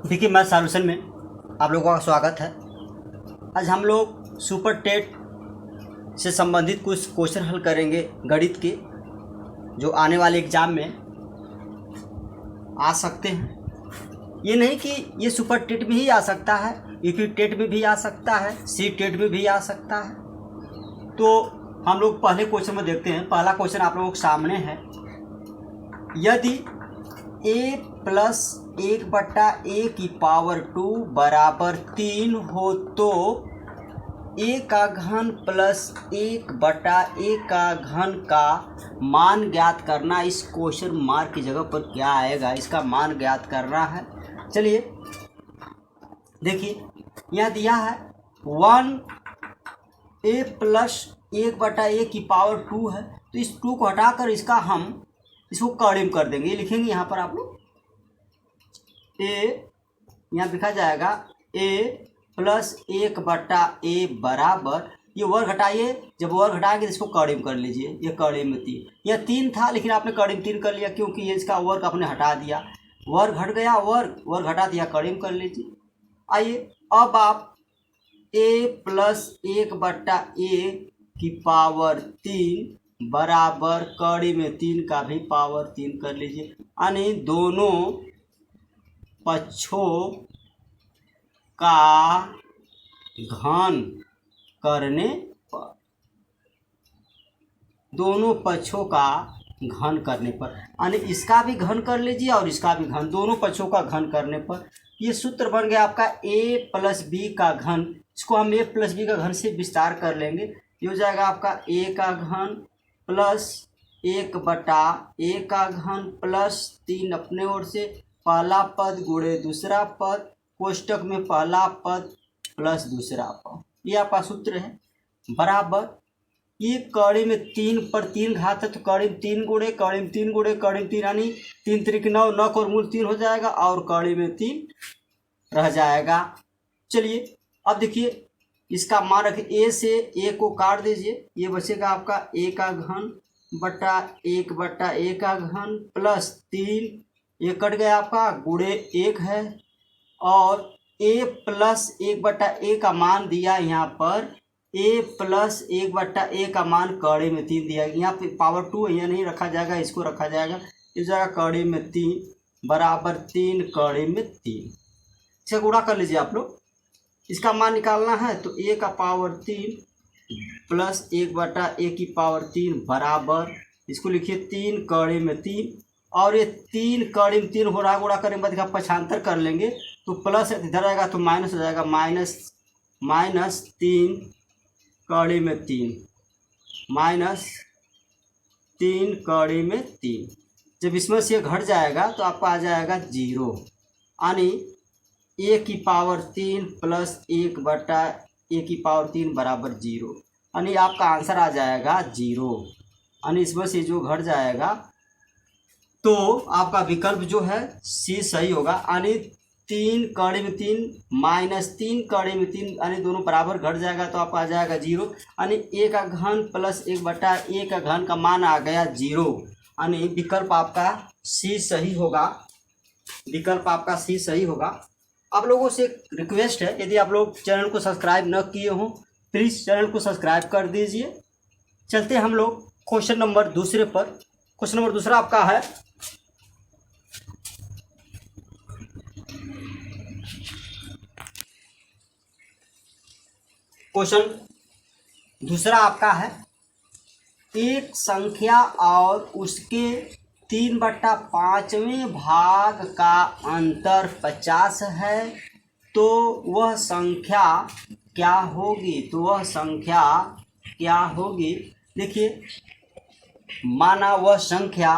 देखिए math solution में आप लोगों का स्वागत है। आज हम लोग सुपर टेट से संबंधित कुछ क्वेश्चन हल करेंगे गणित के, जो आने वाले एग्ज़ाम में आ सकते हैं। ये नहीं कि ये सुपर टेट में ही आ सकता है, यूपी टेट में भी आ सकता है, सी टेट में भी आ सकता है। तो हम लोग पहले क्वेश्चन में देखते हैं। पहला क्वेश्चन आप लोगों के सामने है। यदि a प्लस 1/a की पावर 2 बराबर 3 हो तो a का घन प्लस 1/a का घन का मान ज्ञात करना। इस क्वेश्चन मार्क की जगह पर क्या आएगा, इसका मान ज्ञात करना है। चलिए देखिए, यह दिया है 1a प्लस 1/a की पावर 2 है, तो इस 2 को हटाकर इसको कड़िम कर देंगे। ये लिखेंगे यहाँ पर आप लोग a, यहाँ लिखा जाएगा a प्लस 1/a बराबर, ये वर्ग हटाइए, जब वर्ग हटाएंगे तो इसको कड़िम कर लीजिए। ये कड़िम में 3, यह 3 था लेकिन आपने कड़िम 3 कर लिया क्योंकि ये इसका वर्ग आपने हटा दिया। वर्ग हट गया, वर्ग हटा दिया, कड़िम कर लीजिए। आइए अब आप a प्लस 1/a की पावर 3 बराबर कड़ी में 3 का भी पावर 3 कर लीजिए, यानी दोनों पक्षों का घन करने पर, दोनों पक्षों का घन करने पर, यानी इसका भी घन कर लीजिए और इसका भी घन, दोनों पक्षों का घन करने पर ये सूत्र बन गया आपका a प्लस b का घन। इसको हम a प्लस b का घन से विस्तार कर लेंगे। ये हो जाएगा आपका a का घन प्लस 1/a का घन प्लस 3 अपने ओर से, पहला पद गुणे दूसरा पद, कोष्टक में पहला पद प्लस दूसरा पद, ये आपका सूत्र है। बराबर ये कड़ी में 3 पर 3 घात है तो कड़ी में 3 गुणे कड़ी में 3 गुणे कड़ी में 3, यानी 3 त्रिक 9, 9 और मूल 3 हो जाएगा और कड़ी में 3 रह जाएगा। चलिए अब देखिए, इसका मान रखिए, a से a को काट दीजिए, ये बचेगा आपका a का घन बटा 1/a का घन प्लस 3, ये कट गया आपका, गुणे 1 है, और a प्लस 1/a का मान दिया यहाँ पर, a प्लस 1/a का मान कड़ी में 3 दिया। यहाँ पे पावर 2 है, यहाँ नहीं रखा जाएगा, इसको रखा जाएगा। इस जगह कड़ी में 3 बराबर 3 कड़ी में 3, इसे गुणा कर लीजिए आप लोग। इसका मान निकालना है तो a का पावर 3 प्लस 1/a की पावर 3 बराबर, इसको लिखिए 3 कड़ी में 3, और ये 3 कड़ी में 3 हो रहा है, गुणा करने के बाद इसका पक्षांतर कर लेंगे तो प्लस इधर आएगा तो माइनस हो जाएगा, माइनस 3 कड़ी में 3 माइनस 3 कड़ी में 3। जब इसमें से घट जाएगा तो आपका आ जाएगा 0, यानी a की पावर 3 प्लस 1/a की पावर 3 बराबर 0, यानी आपका आंसर आ जाएगा 0। यानी इसमें से जो घट जाएगा तो आपका विकल्प जो है सी सही होगा, यानी 3 कड़ी में 3 माइनस 3 कड़ी में 3, यानी दोनों बराबर घट जाएगा तो आपका आ जाएगा 0, यानी a का घन प्लस 1/a का घन का मान आ गया 0, यानी विकल्प आपका सी सही होगा। विकल्प आपका सी सही होगा। आप लोगों से एक रिक्वेस्ट है, यदि आप लोग चैनल को सब्सक्राइब न किए हों प्लीज़ चैनल को सब्सक्राइब कर दीजिए। चलते हम लोग क्वेश्चन नंबर दूसरे पर। क्वेश्चन नंबर दूसरा आपका है, क्वेश्चन दूसरा आपका है, एक संख्या और उसके 3/5वें भाग का अंतर 50 है तो वह संख्या क्या होगी? तो वह संख्या क्या होगी? देखिए, माना वह संख्या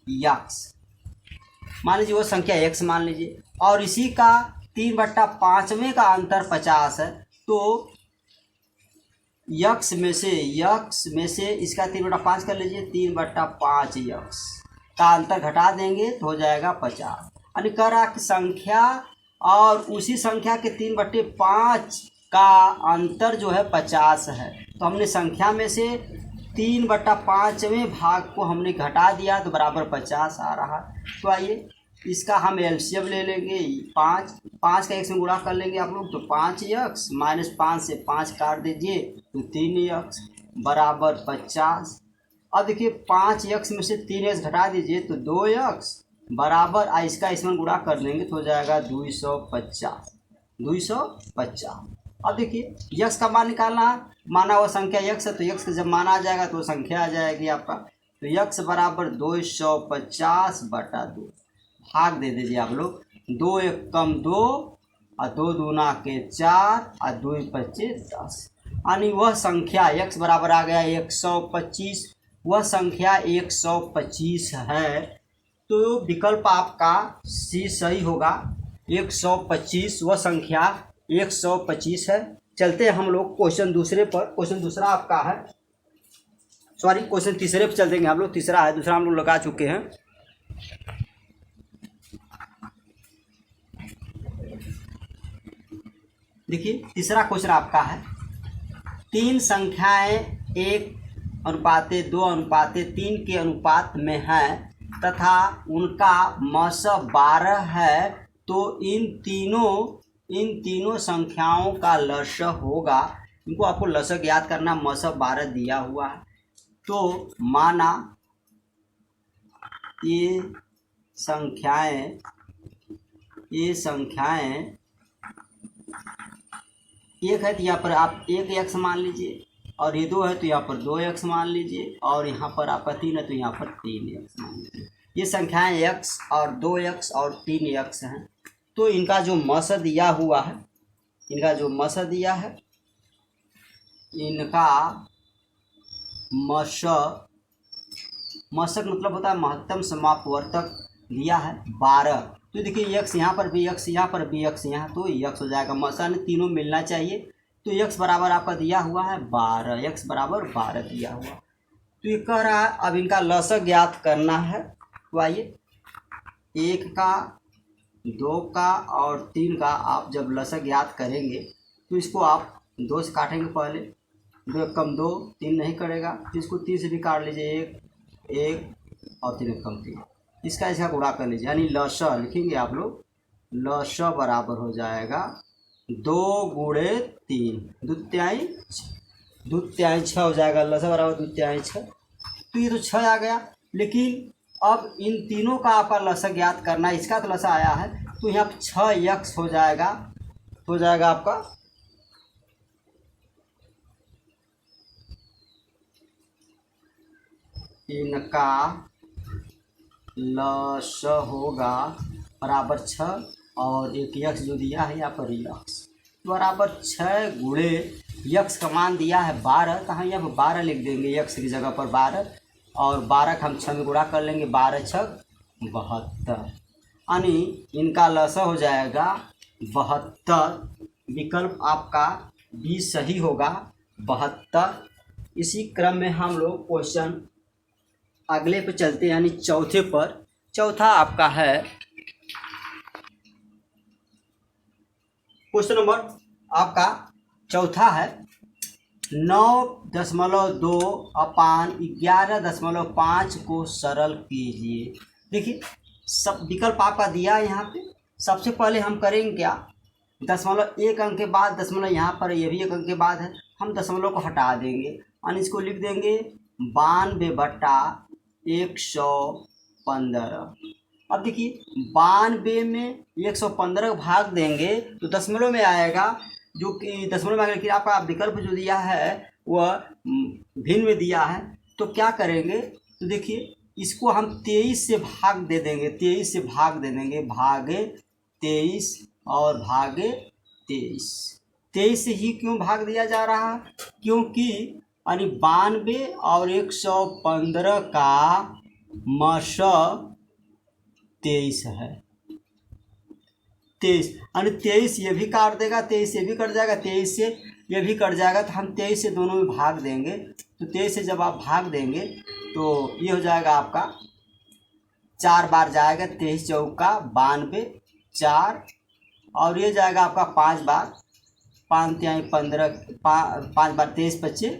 x, मान लीजिए वो संख्या x मान लीजिए, और इसी का 3/5वें का अंतर 50 है तो x में से इसका 3/5 कर लीजिए, 3/5x का अंतर घटा देंगे तो हो जाएगा 50। यानी कह रहा कि संख्या और उसी संख्या के 3/5 का अंतर जो है 50 है, तो हमने संख्या में से 3/5वें भाग को हमने घटा दिया तो बराबर 50 आ रहा। तो आइए इसका हम एलसीएम ले लेंगे। 5 का x में गुणा कर लेंगे आप लोग, तो 5x माइनस 5 से 5 काट दीजिए तो 3x बराबर 50। अब देखिए 5x में से 3x घटा दीजिए तो 2x बराबर इसका इसमें गुणा कर देंगे तो हो जाएगा 250। 250। अब देखिए यक्स का मान निकालना है, माना हुआ संख्या यक्स है तो यक्स जब माना आ जाएगा तो संख्या आ जाएगी आपका। तो यक्स बराबर 250/2 भाग दे दीजिए आप लोग। 2 1 कम 2 और 2 दूना के 4 और 2 25 10, यानी वह संख्या यक्स बराबर आ गया 125। वह संख्या 125 है। तो विकल्प आपका सी सही होगा। 125 वह संख्या 125 है। चलते हैं हम लोग क्वेश्चन दूसरे पर। क्वेश्चन दूसरा आपका है, सॉरी क्वेश्चन तीसरे पर चल देंगे हम लोग। तीसरा है, दूसरा हम लोग लगा चुके हैं। देखिए तीसरा क्वेश्चन आपका है, 3 संख्याएं 1:2:3 के अनुपात में हैं तथा उनका मौसम 12 है, तो इन तीनों संख्याओं का लसअ होगा। इनको आपको लसअ याद करना, मौसम 12 दिया हुआ है। तो माना ये संख्याएं एक है तो यहाँ पर आप 1x मान लीजिए, और ये 2 है तो यहाँ पर 2x मान लीजिए, और यहाँ पर आपका 3 है तो यहाँ पर 3x मान लीजिए। ये संख्याएं x और 2x और 3x हैं। तो इनका जो मौसम दिया हुआ है, इनका मौसक मतलब होता है महत्तम समापवर्तक दिया है 12। तो देखिए x यहाँ पर भी x, यहाँ पर भी x, यहाँ तो x हो जाएगा। मौसम तीनों मिलना चाहिए। तो x बराबर आपका दिया हुआ है 12, x बराबर 12 दिया हुआ। तो ये कह रहा है अब इनका लसअ ज्ञात करना है। तो आइए 1 का 2 का और 3 का आप जब लसअ ज्ञात करेंगे तो इसको आप 2 से काटेंगे। पहले 2 1 कम 2, 3 नहीं करेगा तो इसको 3 से भी काट लीजिए। 1 और 3 1 कम 3, इसका गुणा कर लीजिए, यानी लसअ लिखेंगे आप लोग। लसअ बराबर हो जाएगा 2 × 3 दूत्याई 6 हो जाएगा। लसअ बराबर दूत्याई 6। तो ये तो 6 आ गया, लेकिन अब इन तीनों का आपका लसअ ज्ञात करना है। इसका तो लसअ आया है तो यहाँ पर 6x हो जाएगा। आपका इनका लसअ होगा बराबर 6 और एक यक्स जो दिया है यहाँ पर यक्स बराबर 6 गुणे यक्स का मान दिया है 12। तो हम यहाँ पर 12 लिख देंगे, यक्स की जगह पर 12, और 12 का हम 6 में गुणा कर लेंगे। 12 × 6 72, यानी इनका लसअ हो जाएगा 72। विकल्प आपका बी सही होगा 72। इसी क्रम में हम लोग क्वेश्चन अगले पे चलते हैं, यानी चौथे पर। चौथा आपका है क्वेश्चन नंबर आपका चौथा है 9.2/11.5 को सरल कीजिए। देखिए सब विकल्प आपका दिया है यहाँ पे। सबसे पहले हम करेंगे क्या, दशमलव 1 अंक के बाद दशमलव यहाँ पर ये भी 1 अंक के बाद है, हम दशमलव को हटा देंगे और इसको लिख देंगे 92/115। अब देखिए 92 में 115 भाग देंगे तो दशमलव में आएगा, जो कि दशमलव में आएगा कि आपका विकल्प जो दिया है वह भिन्न में दिया है। तो क्या करेंगे, तो देखिए इसको हम 23 से भाग दे देंगे। 23 से भाग दे देंगे, भागे 23 और भागे 23। 23 से ही क्यों भाग दिया जा रहा है, क्योंकि यानी 92 और 115 का मौसअ 23 है। 23 यानी 23 ये भी काट देगा, 23 ये भी कट जाएगा, 23 से ये भी कट जाएगा। तो हम 23 से दोनों में भाग देंगे। तो 23 से जब आप भाग देंगे तो ये हो जाएगा आपका 4 बार जाएगा, 23 चौका 92 4, और ये जाएगा आपका 5 बार, 5 तिहाई 15, 5 बार 23 25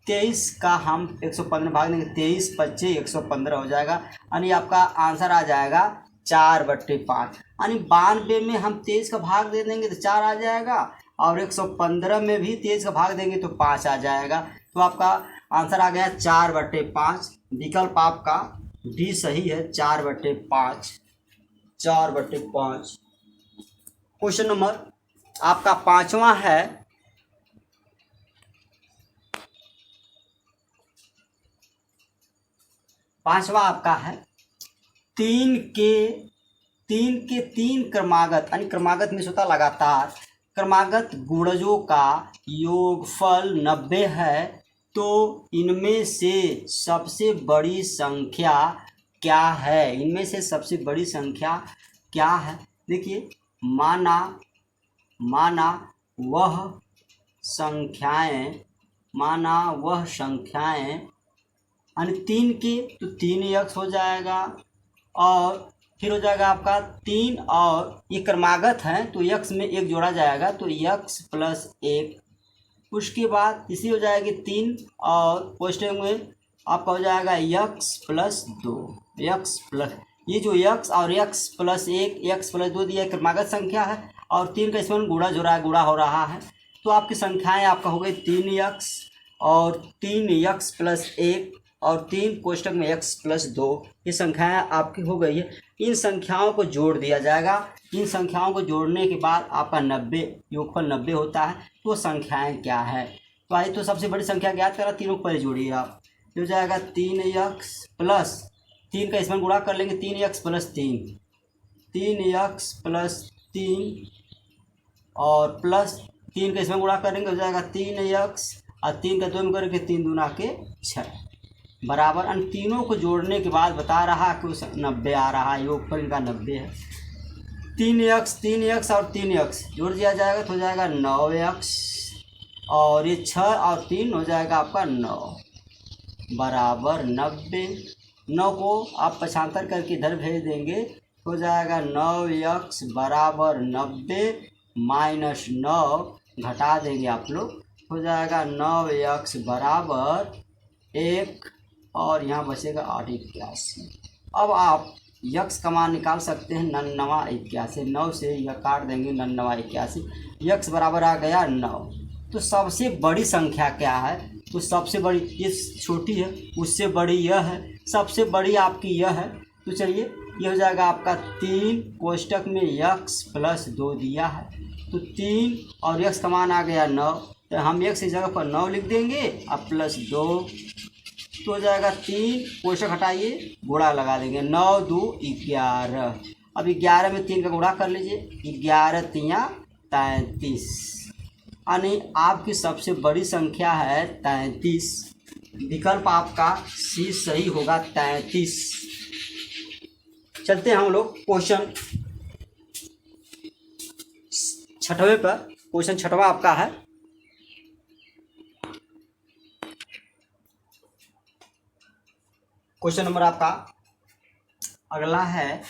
23 का हम 115 भाग देंगे, 23 25 115 हो जाएगा, यानी आपका आंसर आ जाएगा 4/5। यानी 92 में हम 23 का भाग दे देंगे तो 4 आ जाएगा, और 115 में भी 23 का भाग देंगे तो 5 आ जाएगा। तो आपका आंसर आ गया 4/5। विकल्प आपका डी सही है, 4/5, 4/5। क्वेश्चन नंबर आपका पांचवा है, पांचवा आपका है 3 के 3 क्रमागत, यानी क्रमागत में होता लगातार, क्रमागत गुणजों का योगफल 90 है, तो इनमें से सबसे बड़ी संख्या क्या है? इनमें से सबसे बड़ी संख्या क्या है? देखिए, माना वह संख्याएं यानी 3 के तो 3x हो जाएगा, और फिर हो जाएगा आपका 3, और ये क्रमागत है तो x में 1 जोड़ा जाएगा तो x + 1। उसके बाद इसी हो जाएगी 3, और क्वेश्चन में आपका हो जाएगा x + 2, x प्लस, ये जो x और x + 1 x + 2 दिया क्रमागत संख्या है, और 3 का इसमें गुणा हो रहा है, तो आपकी संख्याएं आपका हो गई 3x और 3x + 1 और 3 कोष्टक में x + 2, ये संख्याएं आपकी हो गई है। इन संख्याओं को जोड़ दिया जाएगा। इन संख्याओं को जोड़ने के बाद आपका 90 योगफल 90 होता है। तो संख्याएं क्या है? तो आइए तो सबसे बड़ी संख्या ज्ञात करा, तीनों को पहले जोड़िए आप। हो जाएगा 3x प्लस 3 का इसमें गुणा कर लेंगे 3x + 3, 3x + 3 और प्लस 3 का इसमें गुणा करेंगे हो जाएगा 3x, और 3 का 2 में करेंगे 3 दूना के 6 बराबर। अन्य तीनों को जोड़ने के बाद बता रहा कि 90 आ रहा है, योगफल इनका 90 है। 3x और 3x जोड़ दिया जाएगा तो हो जाएगा 9x, और ये 6 और 3 हो जाएगा आपका 9 बराबर 90। 9 को आप पक्षांतर करके इधर भेज देंगे तो हो जाएगा 9x बराबर 90 माइनस 9 घटा देंगे आप लोग, हो जाएगा 9x बराबर 1, और यहाँ बचेगा 881। अब आप यक्स का मान निकाल सकते हैं 9981, 9 से यह काट देंगे 9981, यक्स बराबर आ गया 9। तो सबसे बड़ी संख्या क्या है? तो सबसे बड़ी ये छोटी है, उससे बड़ी यह है, सबसे बड़ी आपकी यह है। तो चलिए ये हो जाएगा आपका 3 कोष्टक में x + 2 दिया है, तो 3 और x का मान आ गया 9, तो हम x की जगह पर 9 लिख देंगे अब +2, तो हो जाएगा 3 कोष्टक हटाइए गुणा लगा देंगे 9 2 11। अब 11 में 3 का गुणा कर लीजिए, 11 3 33, यानी आपकी सबसे बड़ी संख्या है 33। विकल्प आपका सी सही होगा 33। चलते हैं हम लोग क्वेश्चन 6वें पर। क्वेश्चन 6वां आपका है, क्वेश्चन नंबर आपका अगला है,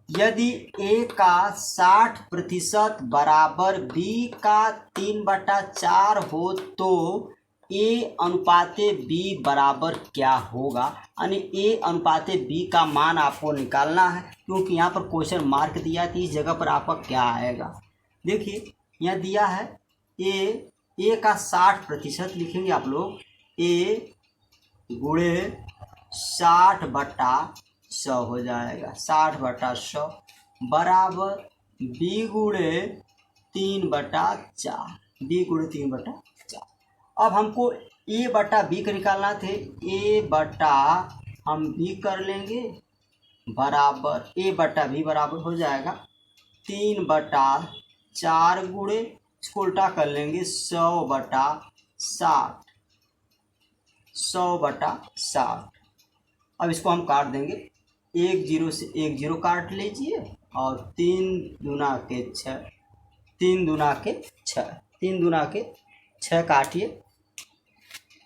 यदि a का 60% बराबर b का 3/4 हो तो a अनुपाते b बराबर क्या होगा? यानी a अनुपाते b का मान आपको निकालना है, क्योंकि यहाँ पर क्वेश्चन मार्क दिया है, तो इस जगह पर आपका क्या आएगा? देखिए यहाँ दिया है a का 60% लिखेंगे आप लोग, a गुणे 60/100 हो जाएगा, 60/100 बराबर b गुणे 3/4, b गुणे 3/4। अब हमको a/b का निकालना थे, a/ हम b कर लेंगे बराबर a/b बराबर हो जाएगा 3/4 गुणे, इसको उल्टा कर लेंगे 100/60, 100/60। अब इसको हम काट देंगे, 1 0 से 1 0 काट लीजिए, और 3 दूना के 6, 3 दूना के 6, 3 दूना के 6 काटिए,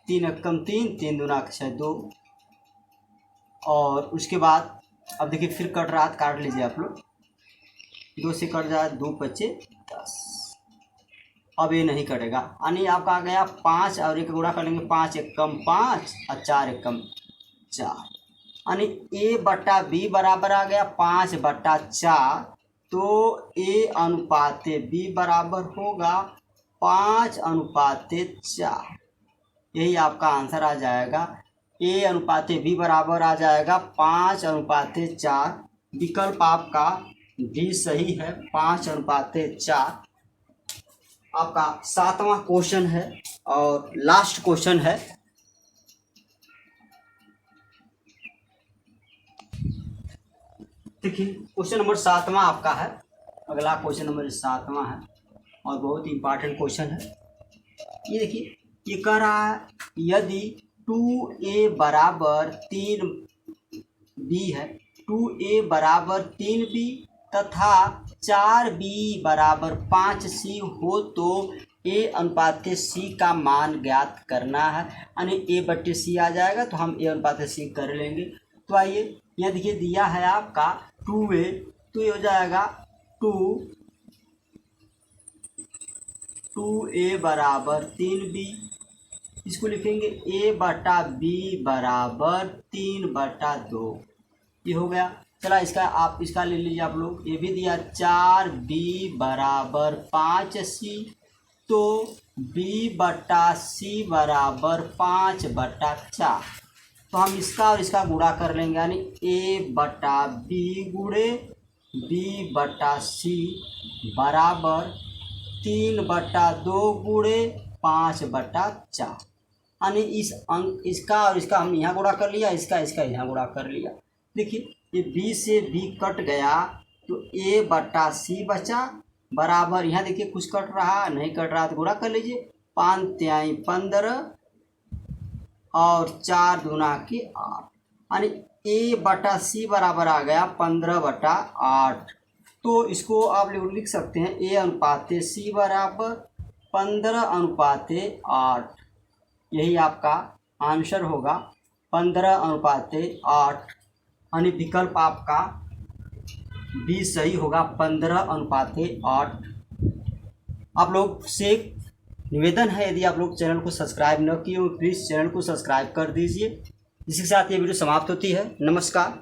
3 एकम 3, 3 दूना के 6 2, और उसके बाद अब देखिए फिर कट रहा है, काट लीजिए आप लोग, 2 से कट जाए 2 × 5 = 10, अब ये नहीं कटेगा, यानी आपका आ गया 5 और एक गुणा कर लेंगे, 5 एकम 5 और 4 एकम 4, यानी A बटा B बराबर आ गया 5 बटा 4। तो A अनुपाते B बराबर होगा 5 अनुपाते 4। यही आपका आंसर आ जाएगा। A अनुपाते B बराबर आ जाएगा 5 अनुपाते 4। विकल्प आपका भी सही है, 5 अनुपाते 4। आपका 7वां क्वेश्चन है और लास्ट क्वेश्चन है। देखिए क्वेश्चन नंबर 7वां आपका है, अगला क्वेश्चन नंबर 7वां है और बहुत इंपॉर्टेंट क्वेश्चन है। ये देखिए, ये कह रहा है यदि 2a बराबर 3b है, 2a बराबर 3b तथा 4b बराबर 5c हो तो a अनुपाते c का मान ज्ञात करना है, यानी a बट्टे c आ जाएगा तो हम a अनुपाते c कर लेंगे। तो आइए यहाँ देखिए दिया है आपका 2a, तो ये हो जाएगा 2a बराबर 3b, इसको लिखेंगे a बटा b बराबर 3/2, ये हो गया। चला इसका आप इसका ले लीजिए आप लोग, ये भी दिया 4b बराबर 5c, तो b बटा c बराबर 5/4। तो हम इसका और इसका गुणा कर लेंगे, यानी a बटा b गुणे b बटा c बराबर 3/2 गुणे 5/4, यानी इस अंक इसका और इसका हम यहाँ गुणा कर लिया, इसका इसका यहाँ गुणा कर लिया। देखिए ये b से b कट गया तो a बटा c बचा बराबर, यहाँ देखिए कुछ कट रहा नहीं कट रहा तो गुणा कर लीजिए, 5 तिहाई 15 और 4 दूना के 8, यानी a बटा c बराबर आ गया 15/8। तो इसको आप लिख सकते हैं a अनुपाते c बराबर 15 अनुपाते 8, यही आपका आंसर होगा 15 अनुपाते 8, यानी विकल्प आपका भी सही होगा 15 अनुपाते 8। आप लोग से निवेदन है, यदि आप लोग चैनल को सब्सक्राइब न किए हो प्लीज़ चैनल को सब्सक्राइब कर दीजिए। इसी के साथ ये वीडियो समाप्त होती है। नमस्कार।